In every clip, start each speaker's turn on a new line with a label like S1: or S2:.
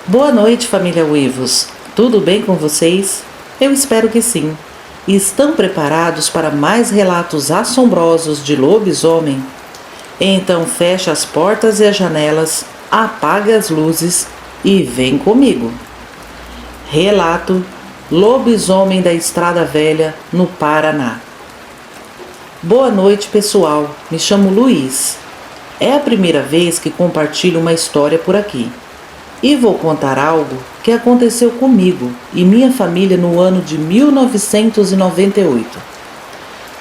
S1: Boa noite, família Uivos. Tudo bem com vocês? Eu espero que sim. E estão preparados para mais relatos assombrosos de lobisomem? Então feche as portas e as janelas, apague as luzes e vem comigo. Relato: Lobisomem da Estrada Velha, no Paraná. Boa noite, pessoal. Me chamo Luiz. É a primeira vez que compartilho uma história por aqui. E vou contar algo que aconteceu comigo e minha família no ano de 1998,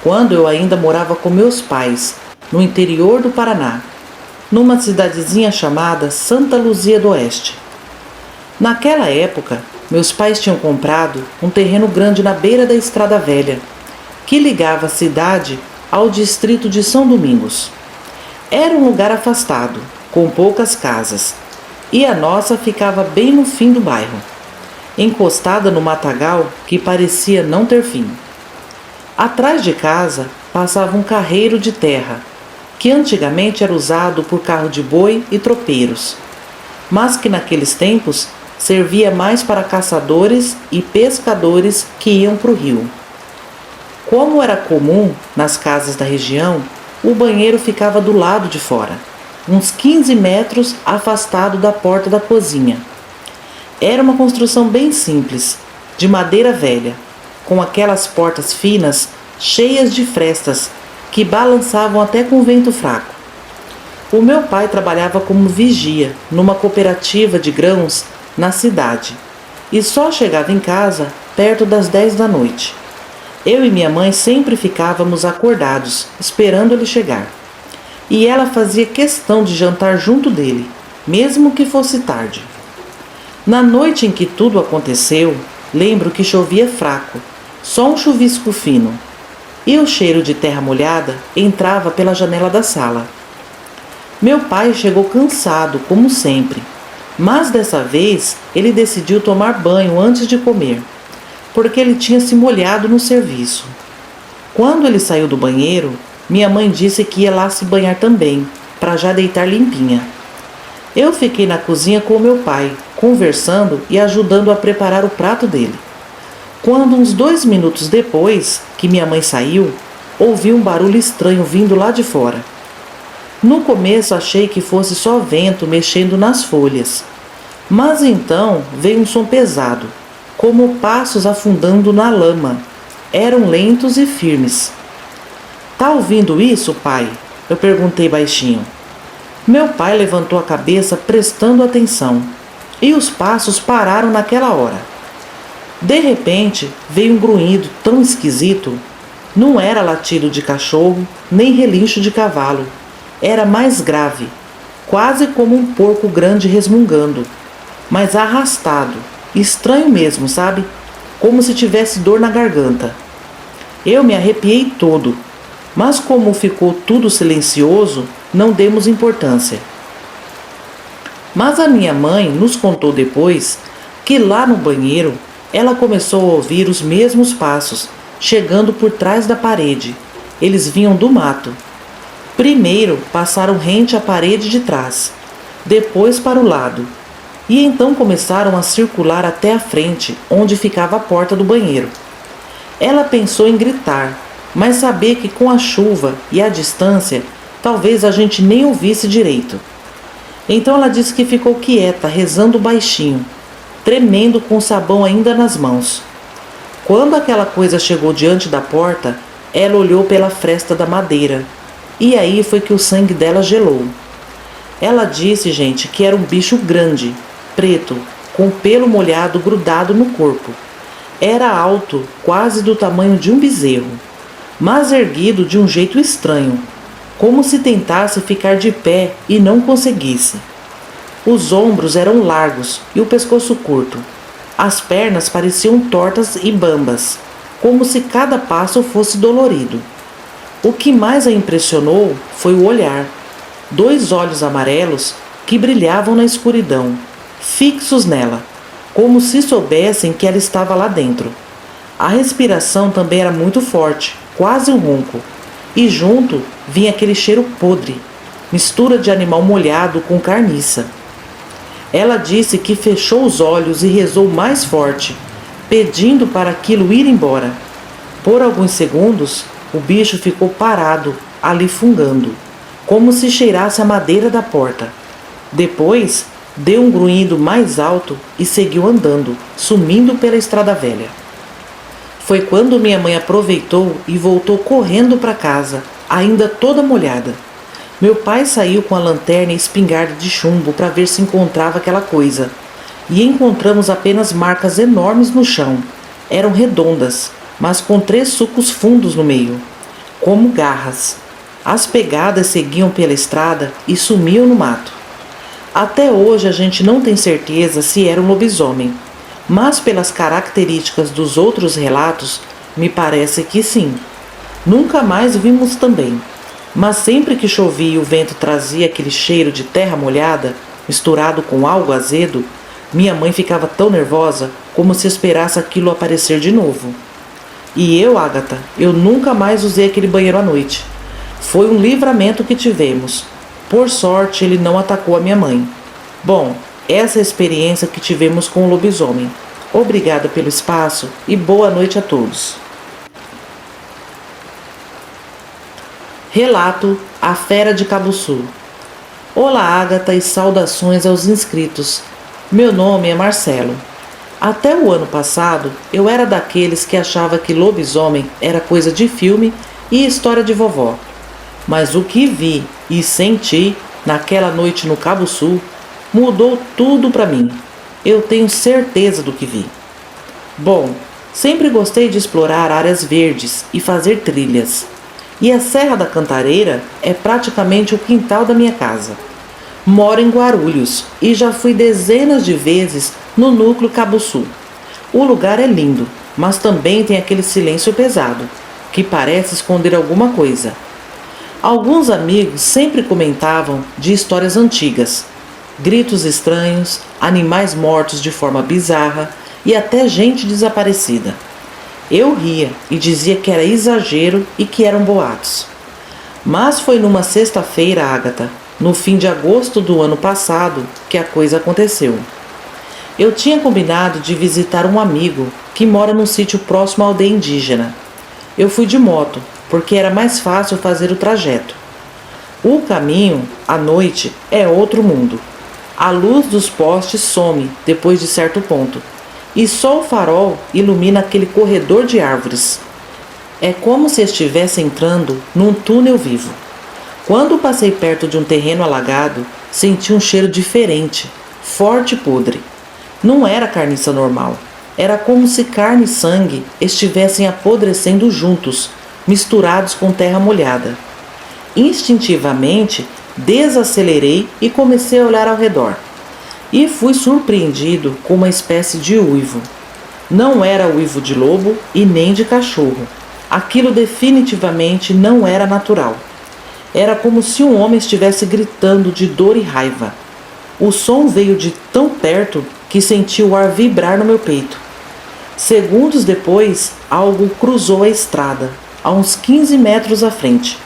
S1: quando eu ainda morava com meus pais, no interior do Paraná, numa cidadezinha chamada Santa Luzia do Oeste. Naquela época, meus pais tinham comprado um terreno grande na beira da Estrada Velha, que ligava a cidade ao distrito de São Domingos. Era um lugar afastado, com poucas casas, e a nossa ficava bem no fim do bairro, encostada no matagal que parecia não ter fim. Atrás de casa passava um carreiro de terra, que antigamente era usado por carro de boi e tropeiros, mas que naqueles tempos servia mais para caçadores e pescadores que iam para o rio. Como era comum nas casas da região, o banheiro ficava do lado de fora, uns 15 metros afastado da porta da cozinha. Era uma construção bem simples, de madeira velha, com aquelas portas finas, cheias de frestas, que balançavam até com vento fraco. O meu pai trabalhava como vigia numa cooperativa de grãos na cidade, e só chegava em casa perto das 10 da noite. Eu e minha mãe sempre ficávamos acordados, esperando ele chegar. E ela fazia questão de jantar junto dele, mesmo que fosse tarde. Na noite em que tudo aconteceu, lembro que chovia fraco, só um chuvisco fino, e o cheiro de terra molhada entrava pela janela da sala. Meu pai chegou cansado, como sempre, mas dessa vez ele decidiu tomar banho antes de comer, porque ele tinha se molhado no serviço. Quando ele saiu do banheiro, minha mãe disse que ia lá se banhar também, para já deitar limpinha. Eu fiquei na cozinha com meu pai, conversando e ajudando a preparar o prato dele. Quando uns 2 minutos depois que minha mãe saiu, ouvi um barulho estranho vindo lá de fora. No começo achei que fosse só vento mexendo nas folhas, mas então veio um som pesado, como passos afundando na lama. Eram lentos e firmes. "Tá ouvindo isso, pai?" eu perguntei baixinho. Meu pai levantou a cabeça prestando atenção, e os passos pararam naquela hora. De repente, veio um grunhido tão esquisito. Não era latido de cachorro, nem relincho de cavalo. Era mais grave, quase como um porco grande resmungando, mas arrastado, estranho mesmo, sabe? Como se tivesse dor na garganta. Eu me arrepiei todo. Mas como ficou tudo silencioso, não demos importância. Mas a minha mãe nos contou depois que lá no banheiro ela começou a ouvir os mesmos passos, chegando por trás da parede. Eles vinham do mato. Primeiro passaram rente à parede de trás, depois para o lado, e então começaram a circular até a frente, onde ficava a porta do banheiro. Ela pensou em gritar, mas sabia que com a chuva e a distância, talvez a gente nem ouvisse direito. Então ela disse que ficou quieta, rezando baixinho, tremendo com o sabão ainda nas mãos. Quando aquela coisa chegou diante da porta, ela olhou pela fresta da madeira, e aí foi que o sangue dela gelou. Ela disse, gente, que era um bicho grande, preto, com pelo molhado grudado no corpo. Era alto, quase do tamanho de um bezerro, mas erguido de um jeito estranho, como se tentasse ficar de pé e não conseguisse. Os ombros eram largos e o pescoço curto. As pernas pareciam tortas e bambas, como se cada passo fosse dolorido. O que mais a impressionou foi o olhar. 2 olhos amarelos que brilhavam na escuridão, fixos nela, como se soubessem que ela estava lá dentro. A respiração também era muito forte, quase um ronco, e junto vinha aquele cheiro podre, mistura de animal molhado com carniça. Ela disse que fechou os olhos e rezou mais forte, pedindo para aquilo ir embora. Por alguns segundos, o bicho ficou parado, ali fungando, como se cheirasse a madeira da porta. Depois, deu um grunhido mais alto e seguiu andando, sumindo pela estrada velha. Foi quando minha mãe aproveitou e voltou correndo para casa, ainda toda molhada. Meu pai saiu com a lanterna e espingarda de chumbo para ver se encontrava aquela coisa. E encontramos apenas marcas enormes no chão. Eram redondas, mas com 3 sulcos fundos no meio, como garras. As pegadas seguiam pela estrada e sumiam no mato. Até hoje a gente não tem certeza se era um lobisomem, mas pelas características dos outros relatos, me parece que sim. Nunca mais vimos também, mas sempre que chovia e o vento trazia aquele cheiro de terra molhada, misturado com algo azedo, minha mãe ficava tão nervosa como se esperasse aquilo aparecer de novo. E eu, Ágata, eu nunca mais usei aquele banheiro à noite. Foi um livramento que tivemos. Por sorte, ele não atacou a minha mãe. Bom, essa é a experiência que tivemos com o lobisomem. Obrigada pelo espaço e boa noite a todos. Relato A Fera de Cabuçu. Olá, Ágata, e saudações aos inscritos. Meu nome é Marcelo. Até o ano passado, eu era daqueles que achava que lobisomem era coisa de filme e história de vovó. Mas o que vi e senti naquela noite no Cabuçu mudou tudo para mim. Eu tenho certeza do que vi. Bom, sempre gostei de explorar áreas verdes e fazer trilhas. E a Serra da Cantareira é praticamente o quintal da minha casa. Moro em Guarulhos e já fui dezenas de vezes no núcleo Cabuçu. O lugar é lindo, mas também tem aquele silêncio pesado, que parece esconder alguma coisa. Alguns amigos sempre comentavam de histórias antigas, gritos estranhos, animais mortos de forma bizarra e até gente desaparecida. Eu ria e dizia que era exagero e que eram boatos. Mas foi numa sexta-feira, Ágata, no fim de agosto do ano passado, que a coisa aconteceu. Eu tinha combinado de visitar um amigo que mora num sítio próximo à aldeia indígena. Eu fui de moto, porque era mais fácil fazer o trajeto. O caminho, à noite, é outro mundo. A luz dos postes some depois de certo ponto, e só o farol ilumina aquele corredor de árvores. É como se estivesse entrando num túnel vivo. Quando passei perto de um terreno alagado, senti um cheiro diferente, forte e podre. Não era carniça normal. Era como se carne e sangue estivessem apodrecendo juntos, misturados com terra molhada. Instintivamente, desacelerei e comecei a olhar ao redor. E fui surpreendido com uma espécie de uivo. Não era uivo de lobo e nem de cachorro. Aquilo definitivamente não era natural. Era como se um homem estivesse gritando de dor e raiva. O som veio de tão perto que senti o ar vibrar no meu peito. Segundos depois, algo cruzou a estrada, a uns 15 metros à frente.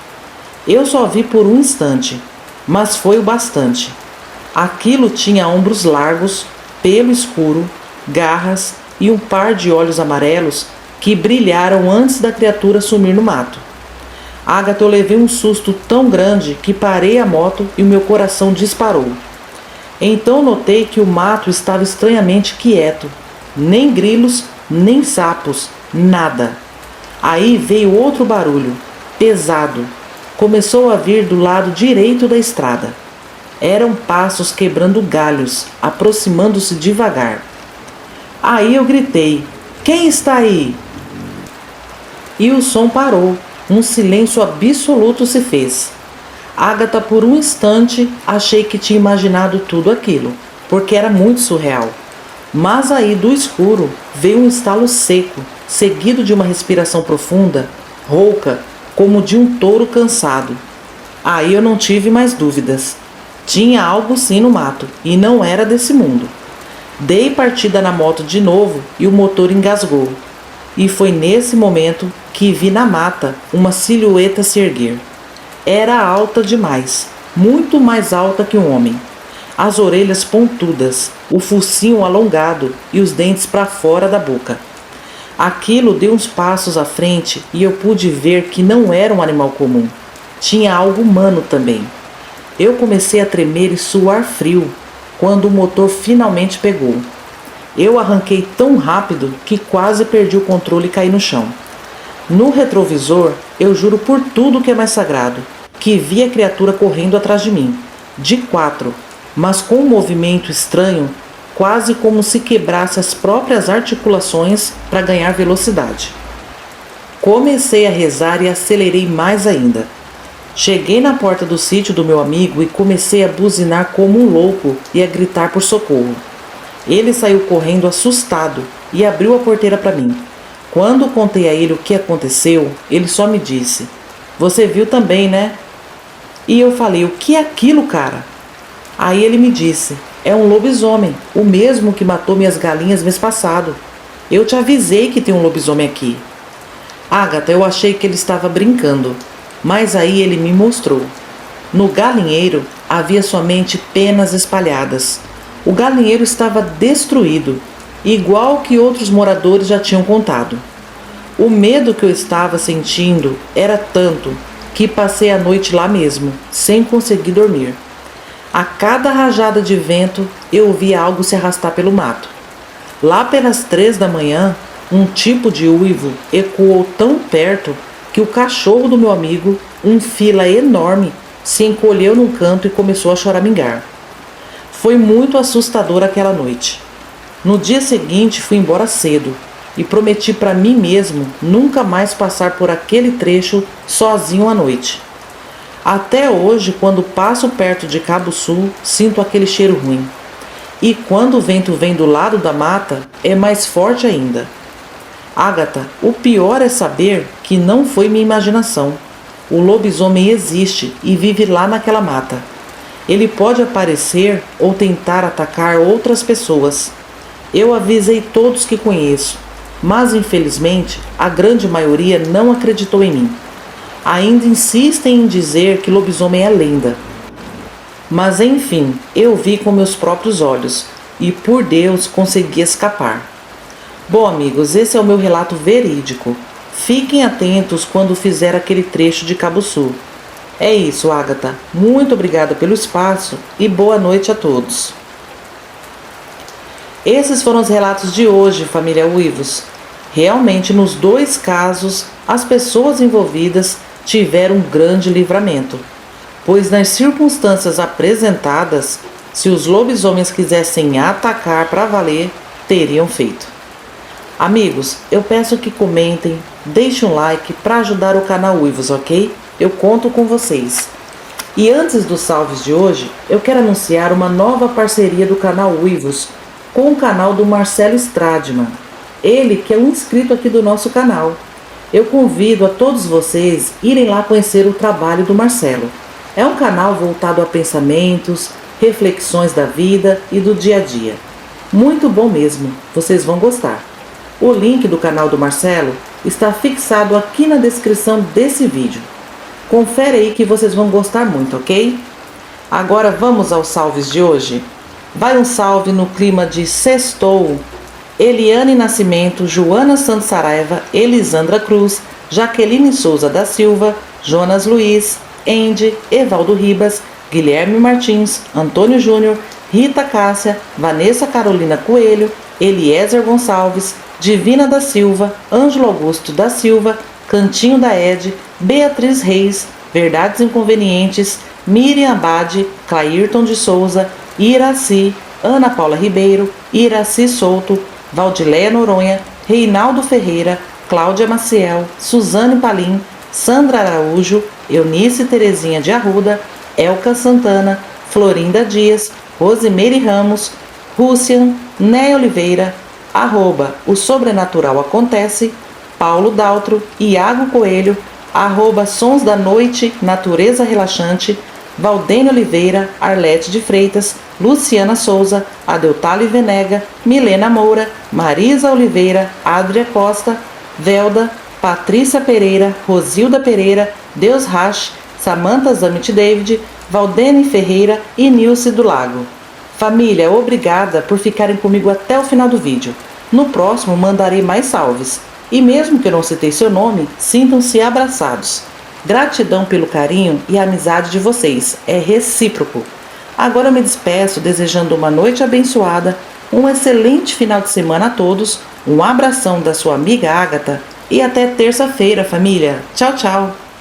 S1: Eu só vi por um instante, mas foi o bastante. Aquilo tinha ombros largos, pelo escuro, garras e um par de olhos amarelos que brilharam antes da criatura sumir no mato. Ágata, eu levei um susto tão grande que parei a moto e o meu coração disparou. Então notei que o mato estava estranhamente quieto. Nem grilos, nem sapos, nada. Aí veio outro barulho, pesado. Começou a vir do lado direito da estrada. Eram passos quebrando galhos, aproximando-se devagar. Aí eu gritei: "Quem está aí?" E o som parou. Um silêncio absoluto se fez. Ágata, por um instante, achei que tinha imaginado tudo aquilo, porque era muito surreal. Mas aí, do escuro, veio um estalo seco, seguido de uma respiração profunda, rouca, como de um touro cansado. Aí eu não tive mais dúvidas. Tinha algo sim no mato, e não era desse mundo. Dei partida na moto de novo e o motor engasgou. E foi nesse momento que vi na mata uma silhueta se erguer. Era alta demais, muito mais alta que um homem. as orelhas pontudas, o focinho alongado e os dentes para fora da boca. Aquilo deu uns passos à frente e eu pude ver que não era um animal comum. Tinha algo humano também. Eu comecei a tremer e suar frio quando o motor finalmente pegou. Eu arranquei tão rápido que quase perdi o controle e caí no chão. No retrovisor, eu juro por tudo que é mais sagrado, que vi a criatura correndo atrás de mim, de 4, mas com um movimento estranho, quase como se quebrasse as próprias articulações para ganhar velocidade. Comecei a rezar e acelerei mais ainda. Cheguei na porta do sítio do meu amigo e comecei a buzinar como um louco e a gritar por socorro. Ele saiu correndo assustado e abriu a porteira para mim. Quando contei a ele o que aconteceu, ele só me disse: "Você viu também, né?" E eu falei: "O que é aquilo, cara?" Aí ele me disse: "É um lobisomem, o mesmo que matou minhas galinhas mês passado. Eu te avisei que tem um lobisomem aqui." Agatha, eu achei que ele estava brincando, mas aí ele me mostrou. No galinheiro havia somente penas espalhadas. O galinheiro estava destruído, igual que outros moradores já tinham contado. O medo que eu estava sentindo era tanto que passei a noite lá mesmo, sem conseguir dormir. A cada rajada de vento, eu via algo se arrastar pelo mato. Lá pelas 3 da manhã, um tipo de uivo ecoou tão perto que o cachorro do meu amigo, um fila enorme, se encolheu num canto e começou a choramingar. Foi muito assustador aquela noite. No dia seguinte fui embora cedo e prometi para mim mesmo nunca mais passar por aquele trecho sozinho à noite. Até hoje, quando passo perto de Cabo Sul, sinto aquele cheiro ruim. E quando o vento vem do lado da mata, é mais forte ainda. Agatha, o pior é saber que não foi minha imaginação. O lobisomem existe e vive lá naquela mata. Ele pode aparecer ou tentar atacar outras pessoas. Eu avisei todos que conheço, mas infelizmente a grande maioria não acreditou em mim. Ainda insistem em dizer que lobisomem é lenda. Mas enfim, eu vi com meus próprios olhos e por Deus consegui escapar. Bom, amigos, esse é o meu relato verídico. Fiquem atentos quando fizer aquele trecho de Cabo Sul. É isso, Agatha. Muito obrigada pelo espaço e boa noite a todos. Esses foram os relatos de hoje, família Uivos. Realmente, nos 2 casos, as pessoas envolvidas tiveram um grande livramento, pois nas circunstâncias apresentadas, se os lobisomens quisessem atacar para valer, teriam feito. Amigos, eu peço que comentem, deixem um like para ajudar o canal Uivos, ok? Eu conto com vocês. E antes dos salves de hoje, eu quero anunciar uma nova parceria do canal Uivos com o canal do Marcelo Stradman. Ele que é um inscrito aqui do nosso canal. Eu convido a todos vocês irem lá conhecer o trabalho do Marcelo. É um canal voltado a pensamentos, reflexões da vida e do dia a dia. Muito bom mesmo, vocês vão gostar. O link do canal do Marcelo está fixado aqui na descrição desse vídeo. Confere aí que vocês vão gostar muito, ok? Agora vamos aos salves de hoje. Vai um salve no clima de sextou. Eliane Nascimento, Joana Santos Saraiva, Elisandra Cruz, Jaqueline Souza da Silva, Jonas Luiz, Andy, Evaldo Ribas, Guilherme Martins, Antônio Júnior, Rita Cássia, Vanessa Carolina Coelho, Eliezer Gonçalves, Divina da Silva, Ângelo Augusto da Silva, Cantinho da Ed, Beatriz Reis, Verdades Inconvenientes, Miriam Abade, Clairton de Souza, Iraci, Ana Paula Ribeiro, Iraci Souto, Valdileia Noronha, Reinaldo Ferreira, Cláudia Maciel, Suzane Palim, Sandra Araújo, Eunice Terezinha de Arruda, Elka Santana, Florinda Dias, Rosimeire Ramos, Rússian, Né Oliveira, @O Sobrenatural Acontece, Paulo Daltro, Iago Coelho, Sons da Noite, Natureza Relaxante, Valdênio Oliveira, Arlete de Freitas, Luciana Souza, Adeltale Venega, Milena Moura, Marisa Oliveira, Adria Costa, Velda, Patrícia Pereira, Rosilda Pereira, Deus Rache, Samantha Zamit David, Valdene Ferreira e Nilce do Lago. Família, obrigada por ficarem comigo até o final do vídeo. No próximo mandarei mais salves. E mesmo que eu não citei seu nome, sintam-se abraçados. Gratidão pelo carinho e a amizade de vocês. É recíproco. Agora eu me despeço desejando uma noite abençoada, um excelente final de semana a todos, um abração da sua amiga Ágata e até terça-feira, família. Tchau, tchau!